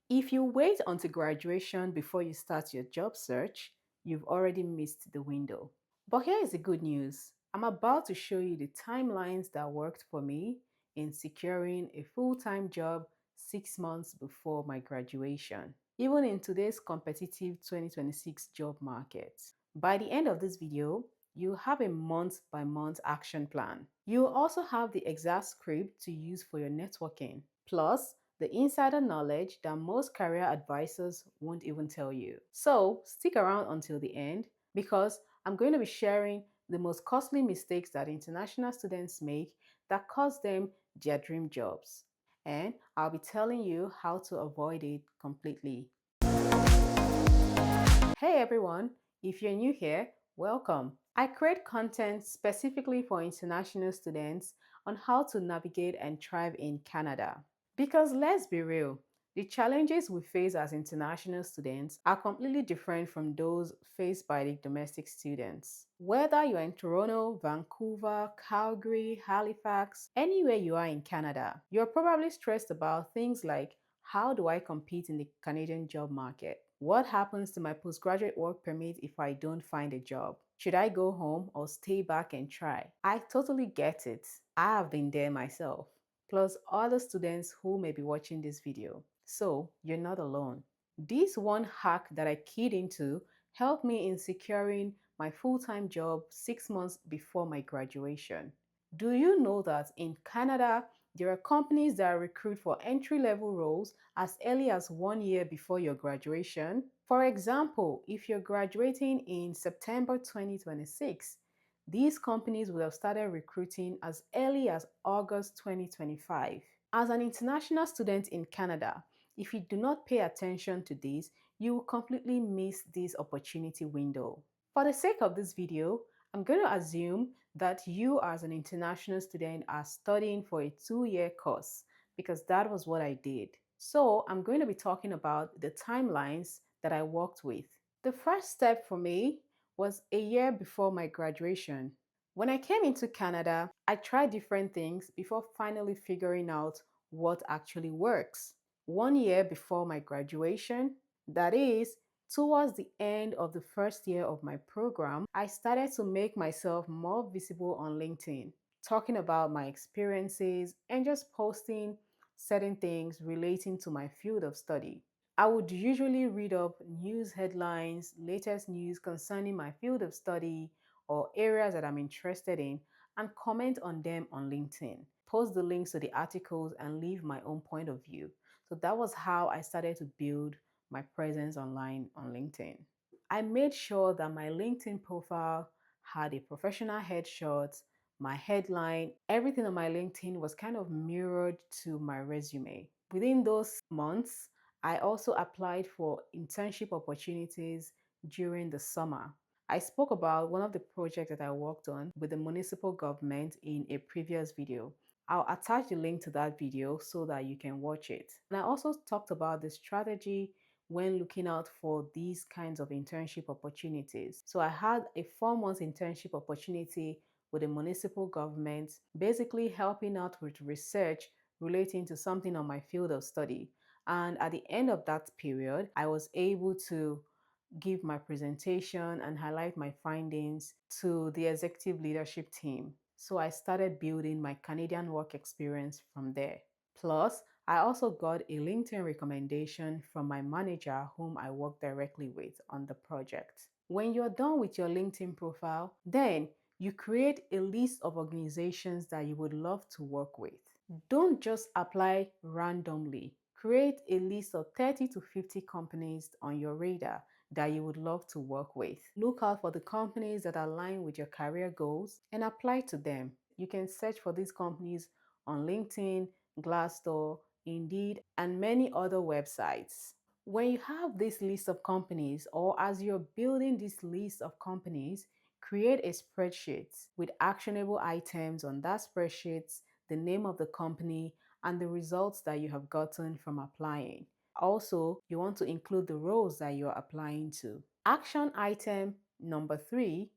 If you wait until graduation before you start your job search, you've already missed the window. But here is the good news. I'm about to show you the timelines that worked for me in securing a full-time job 6 months before my graduation, even in today's competitive 2026 job market. By the end of this video, you have a month-by-month action plan. You also have the exact script to use for your networking, plus the insider knowledge that most career advisors won't even tell you. So stick around until the end because I'm going to be sharing the most costly mistakes that international students make that cost them their dream jobs. And I'll be telling you how to avoid it completely. Hey everyone, if you're new here, welcome. I create content specifically for international students on how to navigate and thrive in Canada. Because let's be real, the challenges we face as international students are completely different from those faced by the domestic students. Whether you're in Toronto, Vancouver, Calgary, Halifax, anywhere you are in Canada, you're probably stressed about things like how do I compete in the Canadian job market? What happens to my postgraduate work permit if I don't find a job? Should I go home or stay back and try? I totally get it. I have been there myself, plus other students who may be watching this video. So you're not alone. This one hack that I keyed into helped me in securing my full-time job 6 months before my graduation. Do you know that in Canada, there are companies that recruit for entry-level roles as early as 1 year before your graduation? For example, if you're graduating in September 2026, these companies will have started recruiting as early as August 2025. As an international student in Canada, if you do not pay attention to this, you will completely miss this opportunity window. For the sake of this video, I'm going to assume that you as an international student are studying for a 2-year course because that was what I did. So I'm going to be talking about the timelines that I worked with. The first step for me was a year before my graduation. When I came into Canada, I tried different things before finally figuring out what actually works. 1 year before my graduation, that is, towards the end of the first year of my program, I started to make myself more visible on LinkedIn, talking about my experiences and just posting certain things relating to my field of study. I would usually read up news headlines, latest news concerning my field of study or areas that I'm interested in, and comment on them on LinkedIn. Post the links to the articles and leave my own point of view. So that was how I started to build my presence online on LinkedIn. I made sure that my LinkedIn profile had a professional headshot, my headline, everything on my LinkedIn was kind of mirrored to my resume. Within those months, I also applied for internship opportunities during the summer. I spoke about one of the projects that I worked on with the municipal government in a previous video. I'll attach the link to that video so that you can watch it. And I also talked about the strategy when looking out for these kinds of internship opportunities. So I had a 4 month internship opportunity with the municipal government, basically helping out with research relating to something on my field of study. And at the end of that period, I was able to give my presentation and highlight my findings to the executive leadership team. So I started building my Canadian work experience from there. Plus, I also got a LinkedIn recommendation from my manager whom I work directly with on the project. When you're done with your LinkedIn profile, then you create a list of organizations that you would love to work with. Don't just apply randomly. Create a list of 30 to 50 companies on your radar that you would love to work with. Look out for the companies that align with your career goals and apply to them. You can search for these companies on LinkedIn, Glassdoor, Indeed, and many other websites. When you have this list of companies, or as you're building this list of companies, create a spreadsheet with actionable items on that spreadsheet, the name of the company, and the results that you have gotten from applying. Also, you want to include the roles that you're applying to. Action item number 3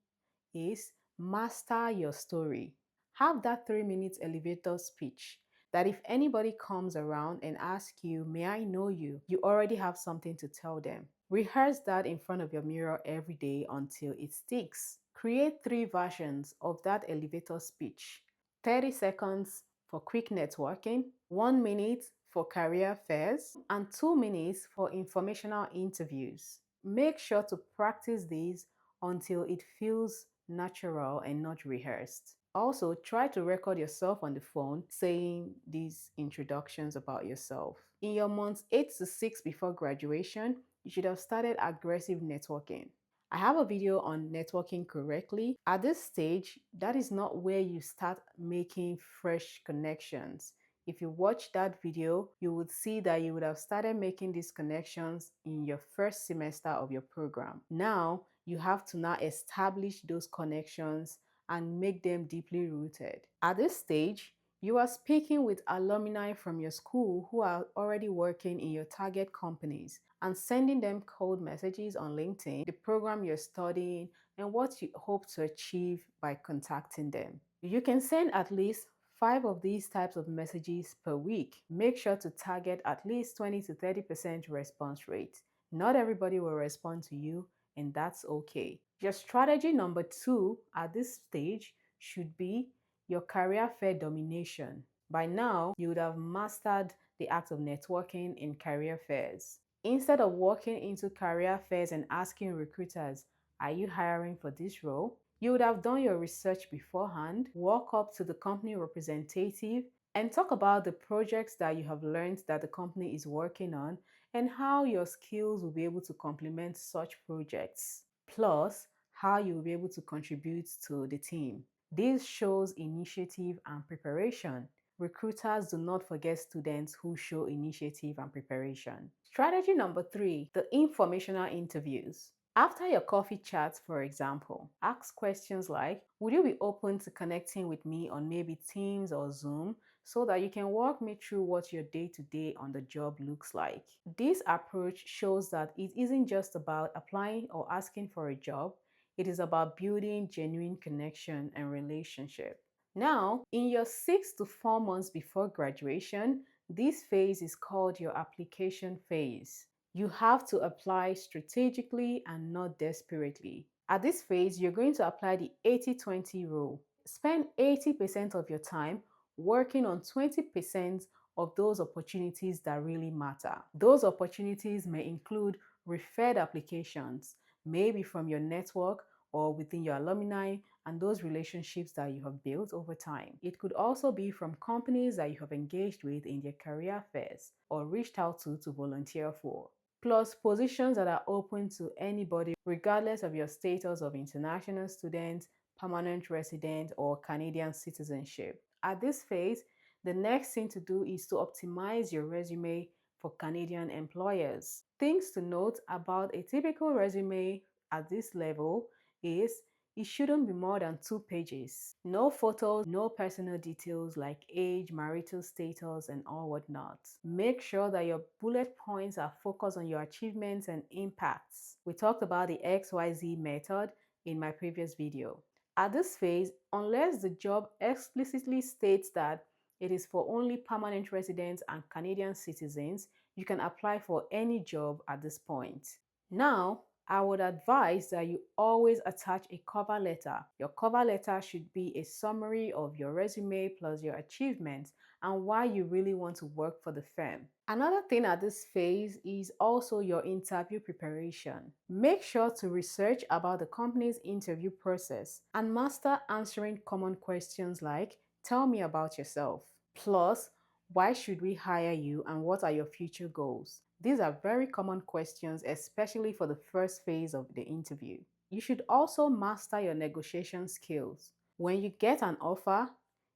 is master your story. Have that 3 minutes elevator speech that if anybody comes around and asks you, "May I know you?" you already have something to tell them. Rehearse that in front of your mirror every day until it sticks. Create 3 versions of that elevator speech: 30 seconds for quick networking, 1 minute for career fairs, and 2 minutes for informational interviews. Make sure to practice these until it feels natural and not rehearsed. Also, try to record yourself on the phone saying these introductions about yourself. In your months 8 to 6 before graduation, you should have started aggressive networking. I have a video on networking correctly. At this stage, that is not where you start making fresh connections. If you watch that video, you would see that you would have started making these connections in your first semester of your program. Now, you have to now establish those connections and make them deeply rooted. At this stage, you are speaking with alumni from your school who are already working in your target companies and sending them cold messages on LinkedIn, the program you're studying, and what you hope to achieve by contacting them. You can send at least 5 of these types of messages per week. Make sure to target at least 20 to 30% response rate. Not everybody will respond to you, and that's okay. Your strategy number 2 at this stage should be your career fair domination. By now, you would have mastered the act of networking in career fairs. Instead of walking into career fairs and asking recruiters, "Are you hiring for this role?" you would have done your research beforehand, walk up to the company representative, and talk about the projects that you have learned that the company is working on and how your skills will be able to complement such projects, plus how you will be able to contribute to the team. This shows initiative and preparation. Recruiters do not forget students who show initiative and preparation. Strategy number 3, the informational interviews. After your coffee chats, for example, ask questions like, "Would you be open to connecting with me on maybe Teams or Zoom so that you can walk me through what your day-to-day on the job looks like?" This approach shows that it isn't just about applying or asking for a job, it is about building genuine connection and relationship. Now, in your 6 to 4 months before graduation, this phase is called your application phase. You have to apply strategically and not desperately. At this phase, you're going to apply the 80-20 rule. Spend 80% of your time working on 20% of those opportunities that really matter. Those opportunities may include referred applications, maybe from your network or within your alumni and those relationships that you have built over time. It could also be from companies that you have engaged with in their career fairs or reached out to volunteer for. Plus positions that are open to anybody regardless of your status of international student, permanent resident, or Canadian citizenship. At this phase, the next thing to do is to optimize your resume for Canadian employers. Things to note about a typical resume at this level is it shouldn't be more than 2 pages. No photos, no personal details like age, marital status, and all whatnot. Make sure that your bullet points are focused on your achievements and impacts. We talked about the XYZ method in my previous video. At this phase, unless the job explicitly states that it is for only permanent residents and Canadian citizens, you can apply for any job at this point. Now, I would advise that you always attach a cover letter. Your cover letter should be a summary of your resume plus your achievements and why you really want to work for the firm. Another thing at this phase is also your interview preparation. Make sure to research about the company's interview process and master answering common questions like, "Tell me about yourself." Plus, "Why should we hire you and what are your future goals?" These are very common questions, especially for the first phase of the interview. You should also master your negotiation skills. When you get an offer,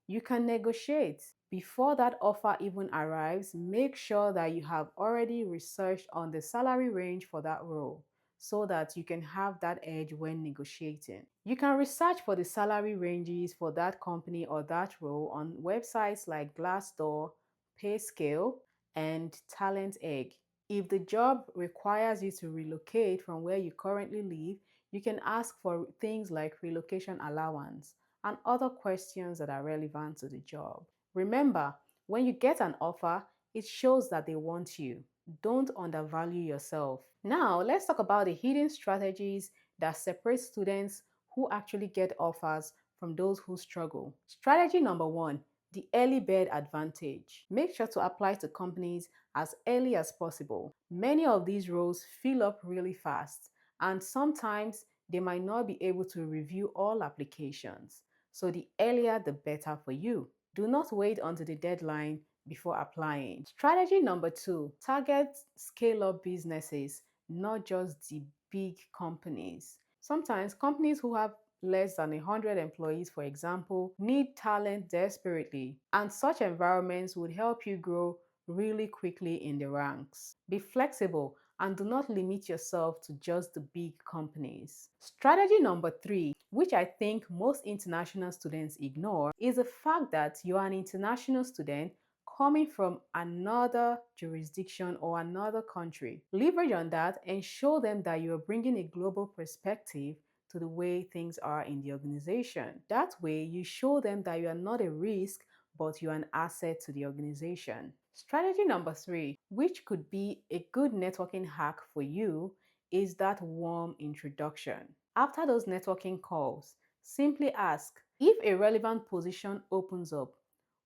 you can negotiate. Before that offer even arrives, make sure that you have already researched on the salary range for that role so that you can have that edge when negotiating. You can research for the salary ranges for that company or that role on websites like Glassdoor, PayScale, and Talent Egg. If the job requires you to relocate from where you currently live, you can ask for things like relocation allowance and other questions that are relevant to the job. Remember, When you get an offer, it shows that they want you. Don't undervalue yourself. Now, let's talk about the hidden strategies that separate students who actually get offers from those who struggle. Strategy number one, the early bird advantage. Make sure to apply to companies as early as possible. Many of these roles fill up really fast, and sometimes they might not be able to review all applications. So the earlier the better for you. Do not wait until the deadline before applying. Strategy number two, target scale up businesses, not just the big companies. Sometimes companies who have less than 100 employees, for example, need talent desperately, and such environments would help you grow really quickly in the ranks. Be flexible and do not limit yourself to just the big companies. Strategy number three, which I think most international students ignore, is the fact that you are an international student coming from another jurisdiction or another country. Leverage on that and show them that you are bringing a global perspective to the way things are in the organization. That way, you show them that you are not a risk, but you're an asset to the organization. Strategy number three, which could be a good networking hack for you, is that warm introduction. After those networking calls, simply ask, if a relevant position opens up,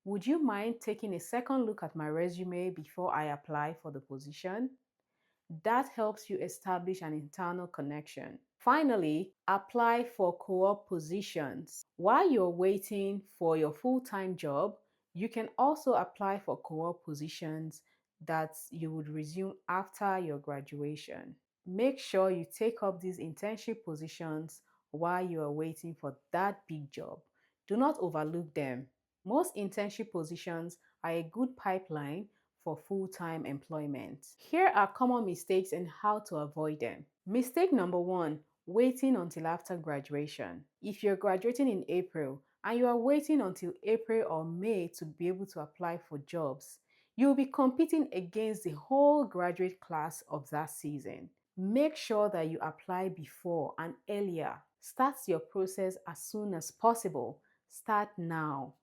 would you mind taking a second look at my resume before I apply for the position? That helps you establish an internal connection. Finally, apply for co-op positions. While you're waiting for your full-time job, you can also apply for co-op positions that you would resume after your graduation. Make sure you take up these internship positions while you are waiting for that big job. Do not overlook them. Most internship positions are a good pipeline for full-time employment. Here are common mistakes and how to avoid them. Mistake number one, waiting until after graduation. If you're graduating in April and you are waiting until April or May to be able to apply for jobs, you'll be competing against the whole graduate class of that season. Make sure that you apply before and earlier. Start your process as soon as possible. Start now.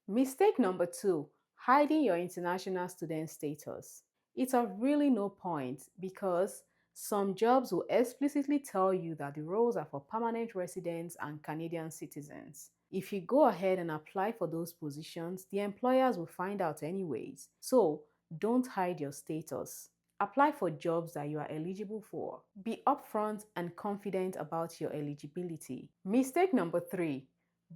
Mistake number two, hiding your international student status. It's of really no point because some jobs will explicitly tell you that the roles are for permanent residents and Canadian citizens. If you go ahead and apply for those positions, the employers will find out anyways. So don't hide your status. Apply for jobs that you are eligible for. Be upfront and confident about your eligibility. Mistake number three,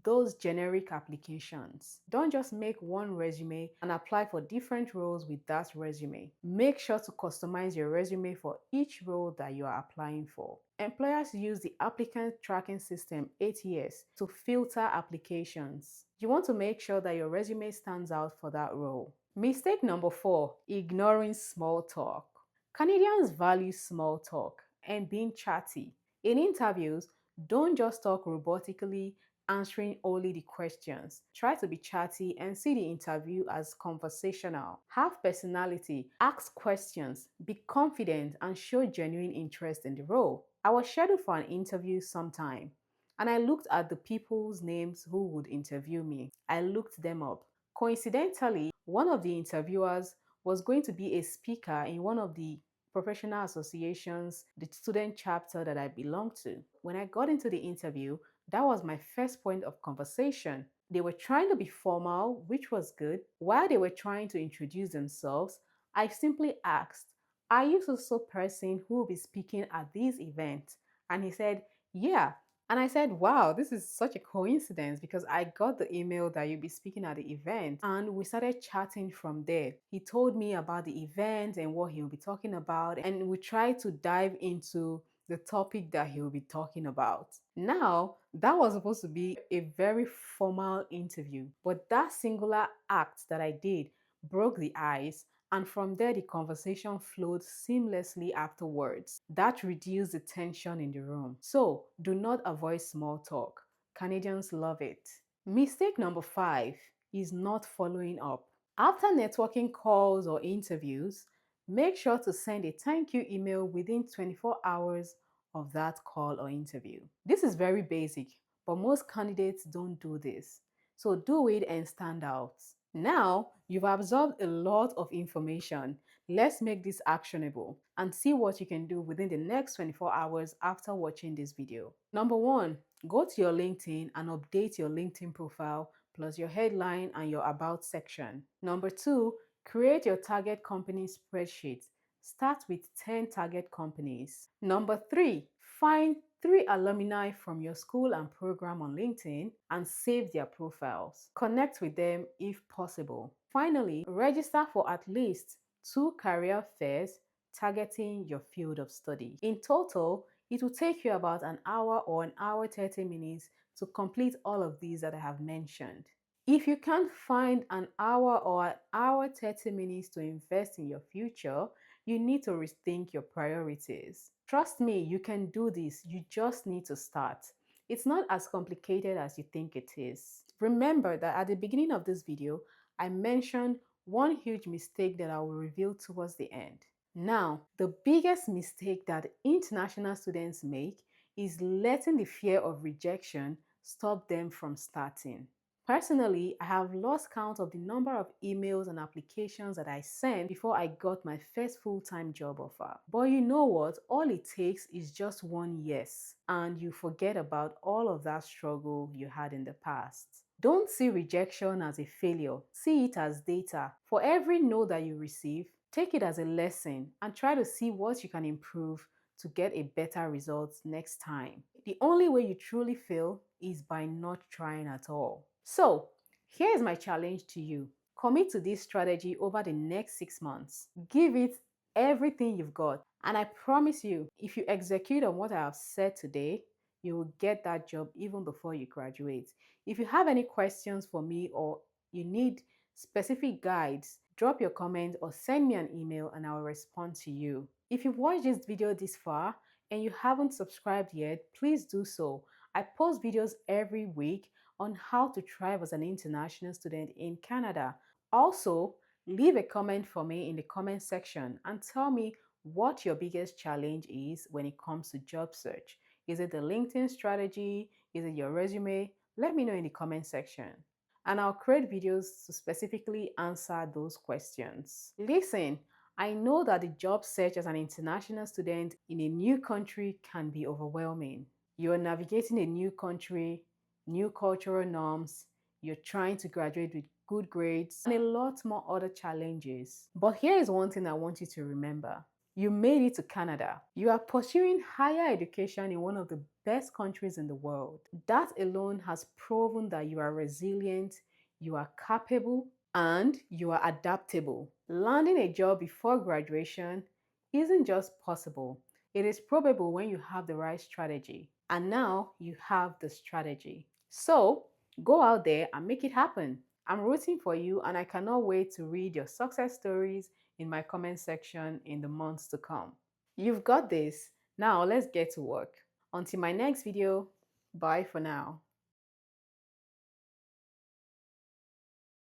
those generic applications. Don't just make one resume and apply for different roles with that resume. Make sure to customize your resume for each role that you are applying for. Employers use the applicant tracking system ATS to filter applications. You want to make sure that your resume stands out for that role. Mistake number four, ignoring small talk. Canadians value small talk and being chatty. In interviews, don't just talk robotically, answering only the questions. Try to be chatty and see the interview as conversational. Have personality, ask questions, be confident, and show genuine interest in the role. I was scheduled for an interview sometime, and I looked at the people's names who would interview me. I looked them up. Coincidentally, one of the interviewers was going to be a speaker in one of the professional associations, the student chapter that I belong to. When I got into the interview, that was my first point of conversation. They were trying to be formal, which was good. While they were trying to introduce themselves, I simply asked, "Are you so person who will be speaking at this event?" And he said, "Yeah." And I said, "Wow, this is such a coincidence because I got the email that you'll be speaking at the event." And we started chatting from there. He told me about the event and what he'll be talking about, and we tried to dive into the topic that he'll be talking about. Now, that was supposed to be a very formal interview, but that singular act that I did broke the ice, and from there the conversation flowed seamlessly afterwards. That reduced the tension in the room. So, do not avoid small talk. Canadians love it. Mistake number five is not following up. After networking calls or interviews, make sure to send a thank you email within 24 hours of that call or interview. This is very basic, but most candidates don't do this. So do it and stand out. Now, You've absorbed a lot of information. Let's make this actionable and see what you can do within the next 24 hours after watching this video. Number one, go to your LinkedIn and update your LinkedIn profile plus your headline and your about section. Number two, create your target company spreadsheet. Start with 10 target companies. Number three, find 3 alumni from your school and program on LinkedIn and save their profiles. Connect with them if possible. Finally, register for at least 2 career fairs targeting your field of study. In total, it will take you about an hour or an hour 30 minutes to complete all of these that I have mentioned. If you can't find an hour or an hour 30 minutes to invest in your future, you need to rethink your priorities. Trust me, you can do this. You just need to start. It's not as complicated as you think it is. Remember that at the beginning of this video, I mentioned one huge mistake that I will reveal towards the end. Now, the biggest mistake that international students make is letting the fear of rejection stop them from starting. Personally, I have lost count of the number of emails and applications that I sent before I got my first full-time job offer. But you know what? All it takes is just one yes, and you forget about all of that struggle you had in the past. Don't see rejection as a failure. See it as data. For every no that you receive, take it as a lesson and try to see what you can improve to get a better result next time. The only way you truly fail is by not trying at all. So, here is my challenge to you. Commit to this strategy over the next 6 months. Give it everything you've got. And I promise you, if you execute on what I have said today, you will get that job even before you graduate. If you have any questions for me or you need specific guides, drop your comment or send me an email and I will respond to you. If you've watched this video this far and you haven't subscribed yet, please do so. I post videos every week on how to thrive as an international student in Canada. Also, leave a comment for me in the comment section and tell me what your biggest challenge is when it comes to job search. Is it the LinkedIn strategy? Is it your resume? Let me know in the comment section. And I'll create videos to specifically answer those questions. Listen, I know that the job search as an international student in a new country can be overwhelming. You're navigating a new country, new cultural norms, you're trying to graduate with good grades, and a lot more other challenges. But here is one thing I want you to remember. You made it to Canada. You are pursuing higher education in one of the best countries in the world. That alone has proven that you are resilient, you are capable, and you are adaptable. Landing a job before graduation isn't just possible, it is probable when you have the right strategy. And now you have the strategy. So go out there and make it happen. I'm rooting for you and I cannot wait to read your success stories in my comment section in the months to come. You've got this. Now let's get to work. Until my next video, bye for now.